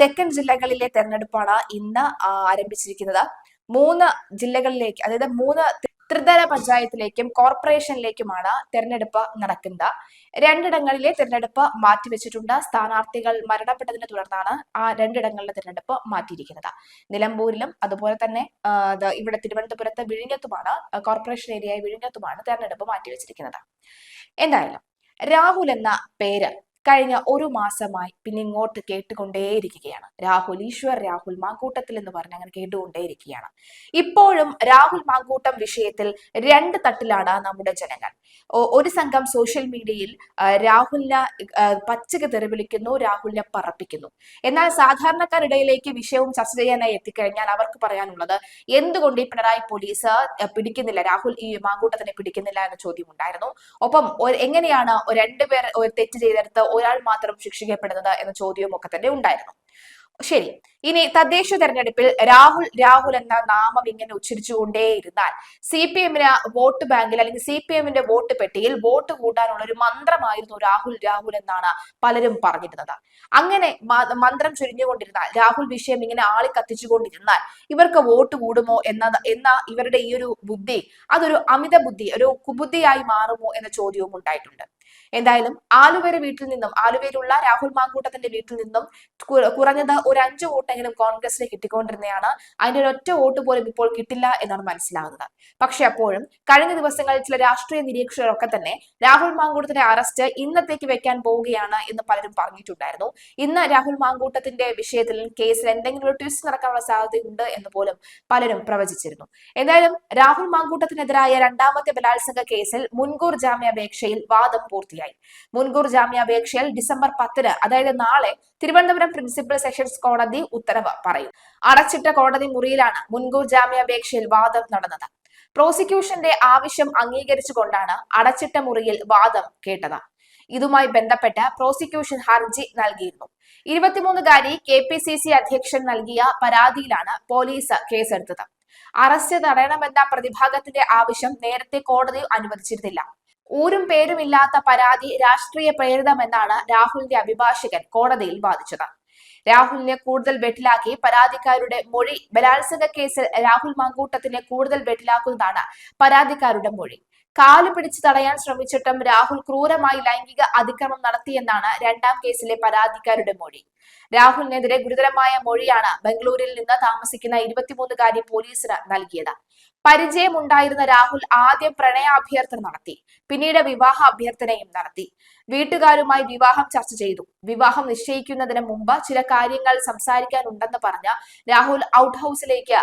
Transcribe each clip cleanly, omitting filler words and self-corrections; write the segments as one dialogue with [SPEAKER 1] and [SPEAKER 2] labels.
[SPEAKER 1] തെക്കൻ ജില്ലകളിലെ തെരഞ്ഞെടുപ്പാണ് ഇന്ന് ആരംഭിച്ചിരിക്കുന്നത്. 3 ജില്ലകളിലേക്ക്, അതായത് 3 ത്രിതല പഞ്ചായത്തിലേക്കും കോർപ്പറേഷനിലേക്കുമാണ് തെരഞ്ഞെടുപ്പ് നടക്കുന്നത്. 2 തെരഞ്ഞെടുപ്പ് മാറ്റിവെച്ചിട്ടുണ്ട്. സ്ഥാനാർത്ഥികൾ മരണപ്പെട്ടതിനെ തുടർന്നാണ് ആ 2 തെരഞ്ഞെടുപ്പ് മാറ്റിയിരിക്കുന്നത്. നിലമ്പൂരിലും അതുപോലെ തന്നെ ഇവിടെ തിരുവനന്തപുരത്ത് വിഴിഞ്ഞത്തുമാണ്, കോർപ്പറേഷൻ ഏരിയയായ വിഴിഞ്ഞത്തുമാണ് തെരഞ്ഞെടുപ്പ് മാറ്റിവെച്ചിരിക്കുന്നത്. എന്തായാലും രാഹുൽ എന്ന പേര് കഴിഞ്ഞ ഒരു മാസമായി പിന്നെ ഇങ്ങോട്ട് കേട്ടുകൊണ്ടേയിരിക്കുകയാണ്. രാഹുൽ ഈശ്വർ, രാഹുൽ മാങ്കൂട്ടത്തിൽ എന്ന് പറഞ്ഞ് അങ്ങനെ കേട്ടുകൊണ്ടേയിരിക്കുകയാണ്. ഇപ്പോഴും രാഹുൽ മാങ്കൂട്ടം വിഷയത്തിൽ 2 തട്ടിലാണ് നമ്മുടെ ജനങ്ങൾ. ഒരു സംഘം സോഷ്യൽ മീഡിയയിൽ രാഹുലിനെ പച്ചക്ക് തെറിവിളിക്കുന്നു, രാഹുലിനെ പറപ്പിക്കുന്നു. എന്നാൽ സാധാരണക്കാരിടയിലേക്ക് വിഷയവും ചർച്ച ചെയ്യാനായി എത്തിക്കഴിഞ്ഞാൽ അവർക്ക് പറയാനുള്ളത്, എന്തുകൊണ്ട് ഈ പിണറായി പോലീസ് പിടിക്കുന്നില്ല, രാഹുൽ ഈ മാങ്കൂട്ടത്തിനെ പിടിക്കുന്നില്ല എന്ന ചോദ്യം ഉണ്ടായിരുന്നു. ഒപ്പം എങ്ങനെയാണ് 2 പേർ തെറ്റ് ചെയ്തെടുത്ത് ഒരാൾ മാത്രം ശിക്ഷിക്കപ്പെടുന്നത് എന്ന ചോദ്യവും ഒക്കെ തന്നെ ഉണ്ടായിരുന്നു. ശരി, ഇനി തദ്ദേശ തെരഞ്ഞെടുപ്പിൽ രാഹുൽ എന്ന നാമം ഇങ്ങനെ ഉച്ചരിച്ചുകൊണ്ടേയിരുന്നാൽ CPM-ന് വോട്ട് ബാങ്കിൽ അല്ലെങ്കിൽ CPM-ന്റെ വോട്ട് പെട്ടിയിൽ വോട്ട് കൂട്ടാനുള്ള ഒരു മന്ത്രമായിരുന്നു രാഹുൽ എന്നാണ് പലരും പറഞ്ഞിരുന്നത്. അങ്ങനെ മന്ത്രം ചൊരിഞ്ഞുകൊണ്ടിരുന്നാൽ, രാഹുൽ വിഷയം ഇങ്ങനെ ആളി കത്തിച്ചുകൊണ്ടിരുന്നാൽ ഇവർക്ക് വോട്ട് കൂടുമോ എന്ന ഇവരുടെ ഈ ഒരു ബുദ്ധി അതൊരു അമിത ബുദ്ധി, ഒരു കുബുദ്ധിയായി മാറുമോ എന്ന ചോദ്യവും ഉണ്ടായിട്ടുണ്ട്. എന്തായാലും ആലുവയിലുള്ള രാഹുൽ മാങ്കൂട്ടത്തിന്റെ വീട്ടിൽ നിന്നും കുറഞ്ഞത് ഒരു 5 വോട്ടെങ്കിലും കോൺഗ്രസിന് കിട്ടിക്കൊണ്ടിരുന്നതാണ്. അതിന്റെ ഒരൊറ്റ വോട്ട് പോലും ഇപ്പോൾ കിട്ടില്ല എന്നാണ് മനസ്സിലാകുന്നത്. പക്ഷെ അപ്പോഴും കഴിഞ്ഞ ദിവസങ്ങളിൽ ചില രാഷ്ട്രീയ നിരീക്ഷകരൊക്കെ തന്നെ രാഹുൽ മാങ്കൂട്ടത്തിന്റെ അറസ്റ്റ് ഇന്നത്തേക്ക് വെക്കാൻ പോവുകയാണ് എന്ന് പലരും പറഞ്ഞിട്ടുണ്ടായിരുന്നു. ഇന്ന് രാഹുൽ മാങ്കൂട്ടത്തിന്റെ വിഷയത്തിൽ കേസിൽ എന്തെങ്കിലും ഒരു ട്വിസ്റ്റ് നടക്കാനുള്ള സാധ്യതയുണ്ട് എന്ന് പോലും പലരും പ്രവചിച്ചിരുന്നു. എന്തായാലും രാഹുൽ മാങ്കൂട്ടത്തിനെതിരായ 2ാമത്തെ ബലാത്സംഗ കേസിൽ മുൻകൂർ ജാമ്യാപേക്ഷയിൽ വാദം പൂർത്തിയായി. മുൻകൂർ ജാമ്യാപേക്ഷയിൽ ഡിസംബർ 10-ന്, അതായത് നാളെ, തിരുവനന്തപുരം പ്രിൻസിപ്പൽ സെഷൻസ് കോടതി ഉത്തരവ് പറയും. അടച്ചിട്ട കോടതി മുറിയിലാണ് മുൻകൂർ ജാമ്യാപേക്ഷയിൽ വാദം നടന്നത്. പ്രോസിക്യൂഷന്റെ ആവശ്യം അംഗീകരിച്ചുകൊണ്ടാണ് അടച്ചിട്ട മുറിയിൽ വാദം കേട്ടത്. ഇതുമായി ബന്ധപ്പെട്ട് പ്രോസിക്യൂഷൻ ഹർജി നൽകിയിരുന്നു. 23-കാരി KPCC അധ്യക്ഷൻ നൽകിയ പരാതിയിലാണ് പോലീസ് കേസെടുത്തത്. അറസ്റ്റ് തടയണമെന്ന പ്രതിഭാഗത്തിന്റെ ആവശ്യം നേരത്തെ കോടതി അനുവദിച്ചിരുന്നില്ല. ഊരും പേരുമില്ലാത്ത പരാതി രാഷ്ട്രീയ പ്രേരിതമെന്നാണ് രാഹുലിന്റെ അഭിഭാഷകൻ കോടതിയിൽ വാദിച്ചത്. രാഹുലിനെ കൂടുതൽ വെട്ടിലാക്കി പരാതിക്കാരുടെ മൊഴി. ബലാത്സംഗ കേസിൽ രാഹുൽ മാങ്കൂട്ടത്തിനെ കൂടുതൽ വെട്ടിലാക്കുന്നതാണ് പരാതിക്കാരുടെ മൊഴി. കാല് പിടിച്ചു തടയാൻ ശ്രമിച്ചിട്ടും രാഹുൽ ക്രൂരമായി ലൈംഗിക അതിക്രമം നടത്തിയെന്നാണ് 2ാം കേസിലെ പരാതിക്കാരുടെ മൊഴി. രാഹുലിനെതിരെ ഗുരുതരമായ മൊഴിയാണ് ബംഗളൂരിൽ നിന്ന് താമസിക്കുന്ന 23-കാരി പോലീസിന് നൽകിയത്. പരിചയമുണ്ടായിരുന്ന രാഹുൽ ആദ്യം പ്രണയാഭ്യർത്ഥന നടത്തി, പിന്നീട് വിവാഹ അഭ്യർത്ഥനയും നടത്തി. വീട്ടുകാരുമായി വിവാഹം ചർച്ച ചെയ്തു. വിവാഹം നിശ്ചയിക്കുന്നതിന് മുമ്പ് ചില കാര്യങ്ങൾ സംസാരിക്കാനുണ്ടെന്ന് പറഞ്ഞ രാഹുൽ ഔട്ട് ഹൗസിലേക്ക്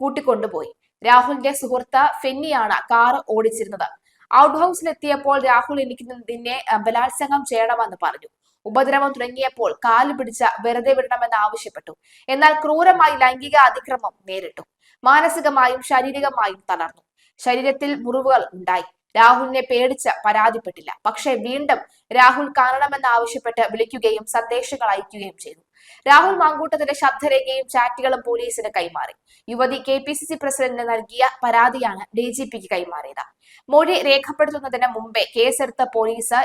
[SPEAKER 1] കൂട്ടിക്കൊണ്ടുപോയി. രാഹുലിന്റെ സുഹൃത്ത് ഫെന്നിയാണ് കാർ ഓടിച്ചിരുന്നത്. ഔട്ട് ഹൗസിലെത്തിയപ്പോൾ രാഹുൽ എനിക്ക് നിന്നെ ബലാത്സംഗം ചെയ്യണമെന്ന് പറഞ്ഞു. ഉപദ്രവം തുടങ്ങിയപ്പോൾ കാല് പിടിച്ച് വെറുതെ വിടണമെന്ന് ആവശ്യപ്പെട്ടു. എന്നാൽ ക്രൂരമായി ലൈംഗിക അതിക്രമം നേരിട്ടു. മാനസികമായും ശാരീരികമായും തളർന്നു. ശരീരത്തിൽ മുറിവുകൾ ഉണ്ടായി. രാഹുലിനെ പേടിച്ച് പരാതിപ്പെട്ടില്ല. പക്ഷെ വീണ്ടും രാഹുൽ കാണണമെന്ന് ആവശ്യപ്പെട്ട് വിളിക്കുകയും സന്ദേശങ്ങൾ അയക്കുകയും ചെയ്തു. രാഹുൽ മാങ്കൂട്ടത്തിന്റെ ശബ്ദരേഖയും ചാറ്റുകളും പോലീസിന് കൈമാറി. യുവതി KPCC പ്രസിഡന്റിന് നൽകിയ പരാതിയാണ് DGPക്ക് കൈമാറിയത്. മൊഴി രേഖപ്പെടുത്തുന്നതിന് മുമ്പേ കേസെടുത്ത പോലീസ്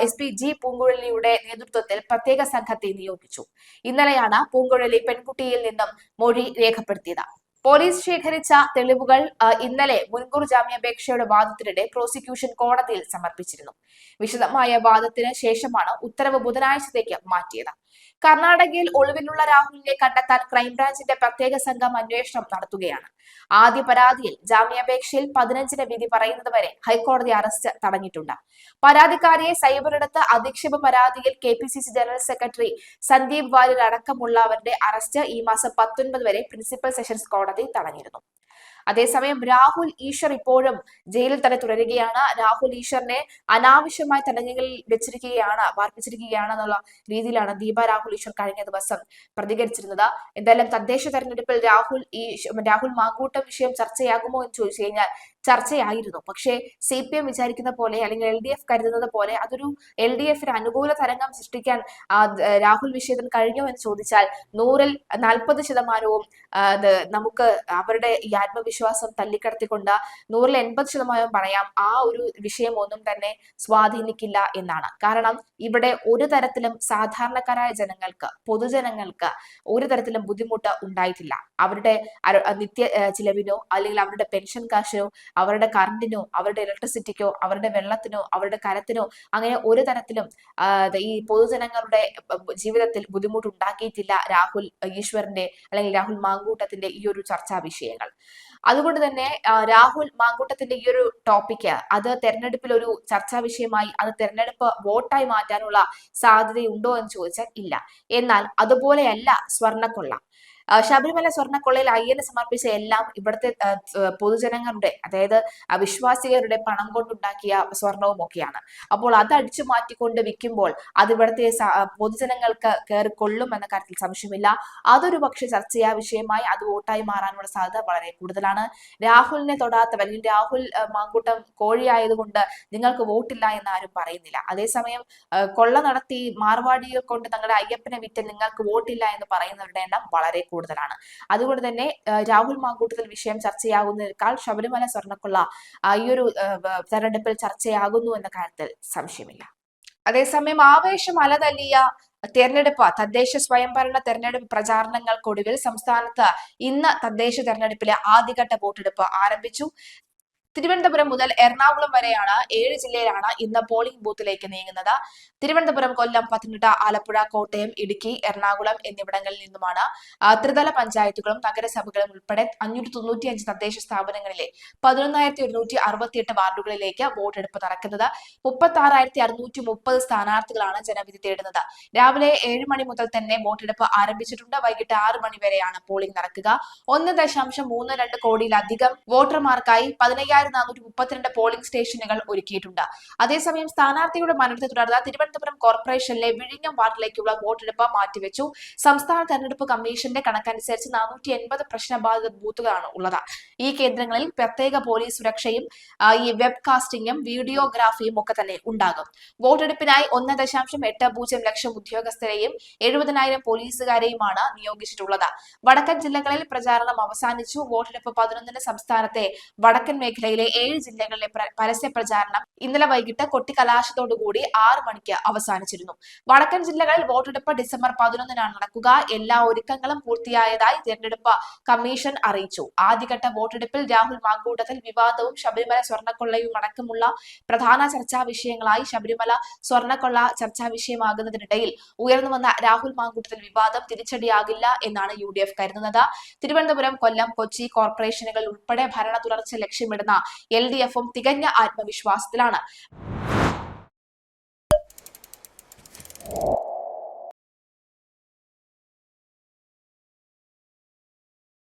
[SPEAKER 1] SP G പൂങ്കുഴലിയുടെ നേതൃത്വത്തിൽ പ്രത്യേക സംഘത്തെ നിയോഗിച്ചു. ഇന്നലെയാണ് പൂങ്കുഴലി പെൺകുട്ടിയിൽ നിന്നും മൊഴി രേഖപ്പെടുത്തിയത്. പോലീസ് ശേഖരിച്ച തെളിവുകൾ ഇന്നലെ മുൻകൂർ ജാമ്യാപേക്ഷയുടെ വാദത്തിനിടെ പ്രോസിക്യൂഷൻ കോടതിയിൽ സമർപ്പിച്ചിരുന്നു. വിശദമായ വാദത്തിന് ശേഷമാണ് ഉത്തരവ് ബുധനാഴ്ചത്തേക്ക് മാറ്റിയത്. കർണാടകയിൽ ഒളിവിലുള്ള രാഹുലിനെ കണ്ടെത്താൻ ക്രൈംബ്രാഞ്ചിന്റെ പ്രത്യേക സംഘം അന്വേഷണം നടത്തുകയാണ്. ആദ്യ പരാതിയിൽ ജാമ്യാപേക്ഷയിൽ 15-ന് വിധി പറയുന്നതുവരെ ഹൈക്കോടതി അറസ്റ്റ് തടഞ്ഞിട്ടുണ്ട്. പരാതിക്കാരിയെ സൈബറിടത്ത് അധിക്ഷേപ പരാതിയിൽ KPCC general secretary Sandeep Warrier അടക്കമുള്ളവരുടെ അറസ്റ്റ് ഈ മാസം 19 വരെ പ്രിൻസിപ്പൽ സെഷൻസ് കോടതി തടഞ്ഞിരുന്നു. അതേസമയം രാഹുൽ ഈശ്വർ ഇപ്പോഴും ജയിലിൽ തന്നെ തുടരുകയാണ്. രാഹുൽ ഈശ്വറിനെ അനാവശ്യമായി തടങ്കലിൽ പാർപ്പിച്ചിരിക്കുകയാണ് എന്നുള്ള രീതിയിലാണ് ദീപ രാഹുൽ ഈശ്വർ കഴിഞ്ഞ ദിവസം പ്രതികരിച്ചിരുന്നത്. എന്തായാലും തദ്ദേശ തെരഞ്ഞെടുപ്പിൽ രാഹുൽ മാങ്കൂട്ടം വിഷയം ചർച്ചയാകുമോ എന്ന് ചോദിച്ചു കഴിഞ്ഞാൽ ചർച്ചയായിരുന്നു. പക്ഷേ CPM വിചാരിക്കുന്ന പോലെ അല്ലെങ്കിൽ LDF കരുതുന്നത് പോലെ അതൊരു LDFന് അനുകൂല തരംഗം സൃഷ്ടിക്കാൻ രാഹുൽ വിഷയത്തിന് കഴിഞ്ഞോ എന്ന് ചോദിച്ചാൽ 100-ൽ 40% നമുക്ക് അവരുടെ ഈ ആത്മവിശ്വാസം തല്ലിക്കടത്തിക്കൊണ്ട് 100-ൽ 80% പറയാം ആ ഒരു വിഷയം ഒന്നും തന്നെ സ്വാധീനിക്കില്ല എന്നാണ്. കാരണം ഇവിടെ ഒരു തരത്തിലും സാധാരണക്കാരായ ജനങ്ങൾക്ക്, പൊതുജനങ്ങൾക്ക് ഒരു തരത്തിലും ബുദ്ധിമുട്ട് ഉണ്ടായിട്ടില്ല. അവരുടെ നിത്യ ചിലവിനോ അല്ലെങ്കിൽ അവരുടെ പെൻഷൻ കാശിനോ അവരുടെ കറണ്ടിനോ അവരുടെ ഇലക്ട്രിസിറ്റിക്കോ അവരുടെ വെള്ളത്തിനോ അവരുടെ കരത്തിനോ അങ്ങനെ ഒരു തരത്തിലും ഈ പൊതുജനങ്ങളുടെ ജീവിതത്തിൽ ബുദ്ധിമുട്ടുണ്ടാക്കിയിട്ടില്ല രാഹുൽ ഈശ്വറിന്റെ അല്ലെങ്കിൽ രാഹുൽ മാങ്കൂട്ടത്തിന്റെ ഈ ഒരു ചർച്ചാ വിഷയങ്ങൾ. അതുകൊണ്ട് തന്നെ രാഹുൽ മാങ്കൂട്ടത്തിന്റെ ഈ ഒരു ടോപ്പിക്ക് അത് തെരഞ്ഞെടുപ്പിൽ ഒരു ചർച്ചാ വിഷയമായി അത് തെരഞ്ഞെടുപ്പ് വോട്ടായി മാറ്റാനുള്ള സാധ്യതയുണ്ടോ എന്ന് ചോദിച്ചാൽ ഇല്ല. എന്നാൽ അതുപോലെയല്ല സ്വർണ്ണക്കൊള്ള. ശബരിമല സ്വർണ്ണക്കൊള്ളയിൽ അയ്യന് സമർപ്പിച്ച എല്ലാം ഇവിടുത്തെ പൊതുജനങ്ങളുടെ അതായത് വിശ്വാസികളുടെ പണം കൊണ്ടുണ്ടാക്കിയ സ്വർണവും ഒക്കെയാണ്. അപ്പോൾ അത് അടിച്ചു മാറ്റിക്കൊണ്ട് വിൽക്കുമ്പോൾ അത് ഇവിടുത്തെ പൊതുജനങ്ങൾക്ക് കയറി കൊള്ളും എന്ന കാര്യത്തിൽ സംശയമില്ല. അതൊരു പക്ഷെ ചർച്ചയാ വിഷയമായി അത് വോട്ടായി മാറാനുള്ള സാധ്യത വളരെ കൂടുതലാണ്. രാഹുലിനെ തൊടാത്തവർ അല്ലെങ്കിൽ രാഹുൽ മാങ്കൂട്ടം കോഴിയായതുകൊണ്ട് നിങ്ങൾക്ക് വോട്ടില്ല എന്ന് ആരും പറയുന്നില്ല. അതേസമയം കൊള്ള നടത്തി മാർവാടിയെ കൊണ്ട് തങ്ങളുടെ അയ്യപ്പനെ വിറ്റ് നിങ്ങൾക്ക് വോട്ടില്ല എന്ന് പറയുന്നവരുടെ എണ്ണം വളരെ കൂടുതലാണ്. അതുകൊണ്ട് തന്നെ രാഹുൽ മാങ്കൂട്ടത്തിൽ വിഷയം ചർച്ചയാകുന്നതിനേക്കാൾ ശബരിമല സ്വർണ്ണക്കൊള്ള ഈ ഒരു തെരഞ്ഞെടുപ്പിൽ ചർച്ചയാകുന്നു എന്ന കാര്യത്തിൽ സംശയമില്ല. അതേസമയം ആവേശം അലതല്ലിയ തദ്ദേശ സ്വയംഭരണ തെരഞ്ഞെടുപ്പ് പ്രചാരണങ്ങൾക്കൊടുവിൽ സംസ്ഥാനത്ത് ഇന്ന് തദ്ദേശ തെരഞ്ഞെടുപ്പിലെ ആദ്യഘട്ട വോട്ടെടുപ്പ് ആരംഭിച്ചു. തിരുവനന്തപുരം മുതൽ എറണാകുളം വരെയാണ് 7 ജില്ലയിലാണ് ഇന്ന് പോളിംഗ് ബൂത്തിലേക്ക് നീങ്ങുന്നത്. തിരുവനന്തപുരം, കൊല്ലം, പത്തനംതിട്ട, ആലപ്പുഴ, കോട്ടയം, ഇടുക്കി, എറണാകുളം എന്നിവിടങ്ങളിൽ നിന്നുമാണ് ത്രിതല പഞ്ചായത്തുകളും നഗരസഭകളും ഉൾപ്പെടെ 595 തദ്ദേശ സ്ഥാപനങ്ങളിലെ 11,168 വാർഡുകളിലേക്ക് വോട്ടെടുപ്പ് നടക്കുന്നത്. 36,630 സ്ഥാനാർത്ഥികളാണ് ജനവിധി തേടുന്നത്. രാവിലെ 7 മണി മുതൽ തന്നെ വോട്ടെടുപ്പ് ആരംഭിച്ചിട്ടുണ്ട്. വൈകിട്ട് 6 മണി വരെയാണ് പോളിംഗ് നടക്കുക. 1.32 കോടിയിലധികം വോട്ടർമാർക്കായി 15,432 പോളിംഗ് സ്റ്റേഷനുകൾ ഒരുക്കിയിട്ടുണ്ട്. അതേസമയം സ്ഥാനാർത്ഥിയുടെ മരണത്തെ തുടർന്ന് തിരുവനന്തപുരം കോർപ്പറേഷനിലെ വിഴിഞ്ഞം വാർഡിലേക്കുള്ള വോട്ടെടുപ്പ് മാറ്റിവെച്ചു. സംസ്ഥാന തെരഞ്ഞെടുപ്പ് കമ്മീഷന്റെ കണക്കനുസരിച്ച് 480 പ്രശ്നബാധിത ബൂത്തുകളാണ് ഉള്ളത്. ഈ കേന്ദ്രങ്ങളിൽ പ്രത്യേക പോലീസ് സുരക്ഷയും ഈ വെബ് കാസ്റ്റിംഗും വീഡിയോഗ്രാഫിയും ഒക്കെ തന്നെ ഉണ്ടാകും. വോട്ടെടുപ്പിനായി 1.80 ലക്ഷം ഉദ്യോഗസ്ഥരെയും 70,000 പോലീസുകാരെയുമാണ് നിയോഗിച്ചിട്ടുള്ളത്. വടക്കൻ ജില്ലകളിൽ പ്രചാരണം അവസാനിച്ചു. വോട്ടെടുപ്പ് 11-ന് സംസ്ഥാനത്തെ വടക്കൻ മേഖലയിലെ 7 ജില്ലകളിലെ പരസ്യ പ്രചാരണം ഇന്നലെ വൈകിട്ട് കൊട്ടിക്കലാശത്തോടുകൂടി 6 മണിക്ക് അവസാനിച്ചിരുന്നു. വടക്കൻ ജില്ലകളിൽ വോട്ടെടുപ്പ് ഡിസംബർ 11-നാണ് നടക്കുക. എല്ലാ ഒരുക്കങ്ങളും പൂർത്തിയായതായി തെരഞ്ഞെടുപ്പ് കമ്മീഷൻ അറിയിച്ചു. ആദ്യഘട്ട വോട്ടെടുപ്പിൽ രാഹുൽ മാങ്കൂട്ടത്തിൽ വിവാദവും ശബരിമല സ്വർണ്ണക്കൊള്ളയും അടക്കമുള്ള പ്രധാന ചർച്ചാ വിഷയങ്ങളായി ശബരിമല സ്വർണ്ണക്കൊള്ള ചർച്ചാ വിഷയമാകുന്നതിനിടയിൽ ഉയർന്നുവന്ന രാഹുൽ മാങ്കൂട്ടത്തിൽ വിവാദം തിരിച്ചടിയാകില്ല എന്നാണ് UDF കരുതുന്നത്. തിരുവനന്തപുരം, കൊല്ലം, കൊച്ചി കോർപ്പറേഷനുകൾ ഉൾപ്പെടെ ഭരണ തുടർച്ച ലക്ഷ്യമിടുന്ന LDF-ഉം തികഞ്ഞ ആത്മവിശ്വാസത്തിലാണ്.